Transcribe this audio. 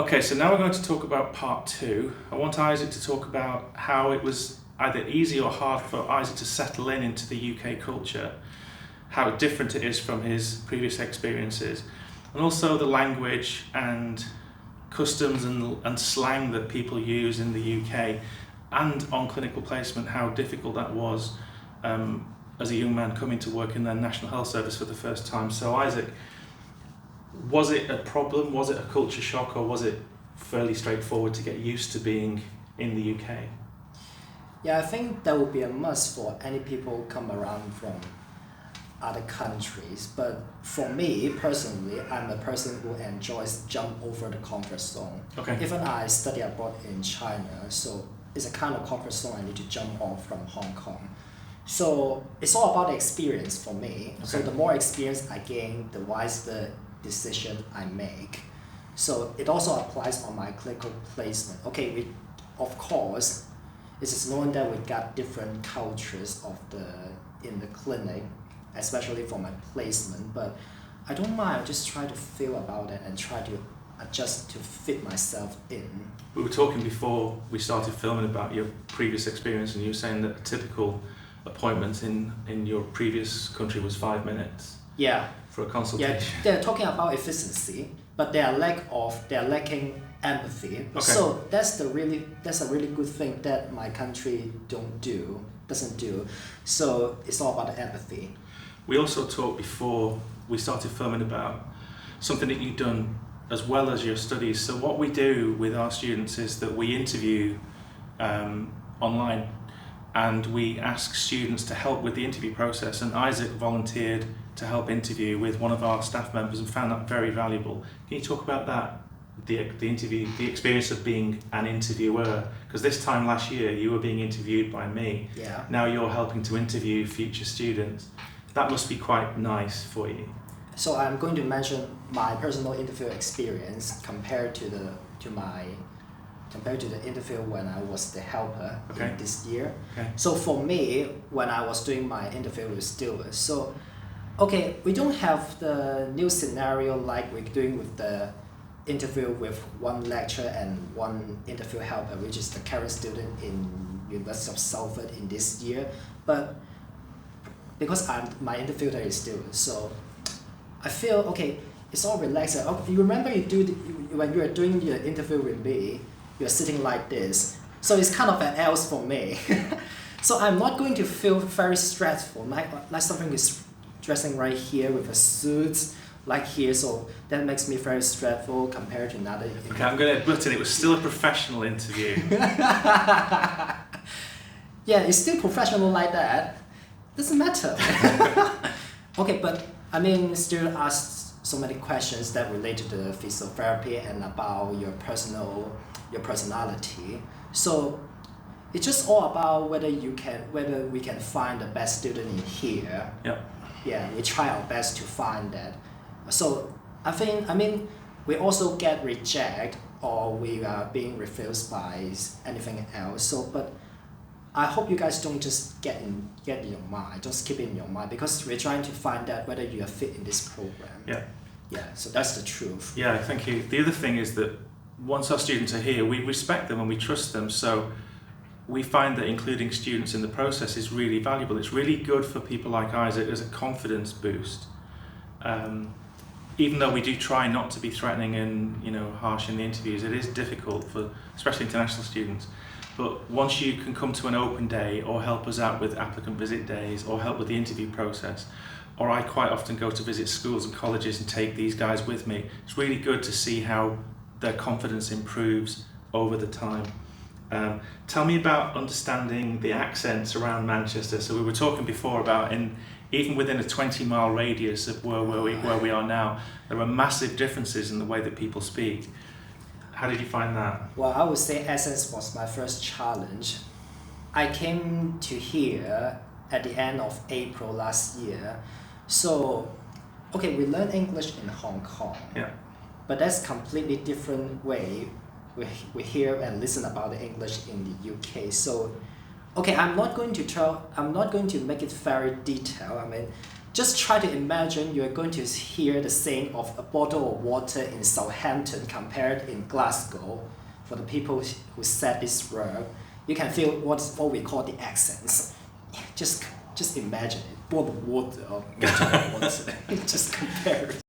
Okay, so now we're going to talk about part two. I want Isaac to talk about how it was either easy or hard for Isaac to settle into the UK culture, how different it is from his previous experiences, and also the language and customs and slang that people use in the UK, and on clinical placement, how difficult that was as a young man coming to work in their National Health Service for the first time. So Isaac, was it a problem? Was it a culture shock, or was it fairly straightforward to get used to being in the UK? Yeah, I think that would be a must for any people come around from other countries. But for me personally, I'm a person who enjoys jump over the comfort zone. Okay. Even I study abroad in China, so it's a kind of comfort zone I need to jump off from Hong Kong. So it's all about the experience for me. Okay. So the more experience I gain, the wiser decision I make. So it also applies on my clinical placement. Okay, of course, it is known that we got different cultures in the clinic, especially for my placement, but I don't mind. I just try to feel about it and try to adjust to fit myself in. We were talking before we started filming about your previous experience, and you were saying that a typical appointment in your previous country was 5 minutes. Yeah. For a consultation. Yeah, they're talking about efficiency, but they're lacking empathy. Okay. So that's a really good thing that my country doesn't do. So it's all about the empathy. We also talked before we started filming about something that you've done as well as your studies. So what we do with our students is that we interview online, and we ask students to help with the interview process, and Isaac volunteered to help interview with one of our staff members and found that very valuable. Can you talk about that, the interview, the experience of being an interviewer? Because this time last year you were being interviewed by me. Yeah. Now you're helping to interview future students. That must be quite nice for you. So I'm going to mention my personal interview experience compared to the interview when I was the helper. Okay. In this year. Okay. So for me, when I was doing my interview with Stewart, so okay, we don't have the new scenario like we're doing with the interview with one lecturer and one interview helper, which is the current student in University of Salford in this year. But because my interviewer is Stewart, so I feel okay, it's all relaxed. You remember when you were doing your interview with me, you're sitting like this. So it's kind of an else for me. So I'm not going to feel very stressful, like something is dressing right here with a suit, like here. So that makes me very stressful compared to another. Okay, I'm going to admit it was still a professional interview. Yeah, it's still professional like that. Doesn't matter. Okay, but I mean, still asked so many questions that relate to the physiotherapy and about your personality. So it's just all about whether we can find the best student in here. Yeah. Yeah, we try our best to find that. So I mean, we also get rejected or we are being refused by anything else. So, but I hope you guys don't just get in your mind. Just keep it in your mind, because we're trying to find out whether you are fit in this program. Yeah. Yeah. So that's the truth. Yeah, thank you. The other thing is that once our students are here, we respect them and we trust them. So we find that including students in the process is really valuable. It's really good for people like Isaac as a confidence boost. Even though we do try not to be threatening and harsh in the interviews, it is difficult for especially international students. But once you can come to an open day or help us out with applicant visit days or help with the interview process, or I quite often go to visit schools and colleges and take these guys with me, it's really good to see how their confidence improves over the time. Tell me about understanding the accents around Manchester. So we were talking before about even within a 20-mile radius of where we are now, there are massive differences in the way that people speak. How did you find that? Well, I would say accents was my first challenge. I came to here at the end of April last year. So, okay, we learn English in Hong Kong. Yeah. But that's completely different way we hear and listen about the English in the UK. So, okay, I'm not going to make it very detailed. I mean, Just try to imagine you're going to hear the saying of a bottle of water in Southampton compared in Glasgow. For the people who said this word, you can feel what we call the accents. Just imagine it. Bottle of water or bottle of water. Just compare it.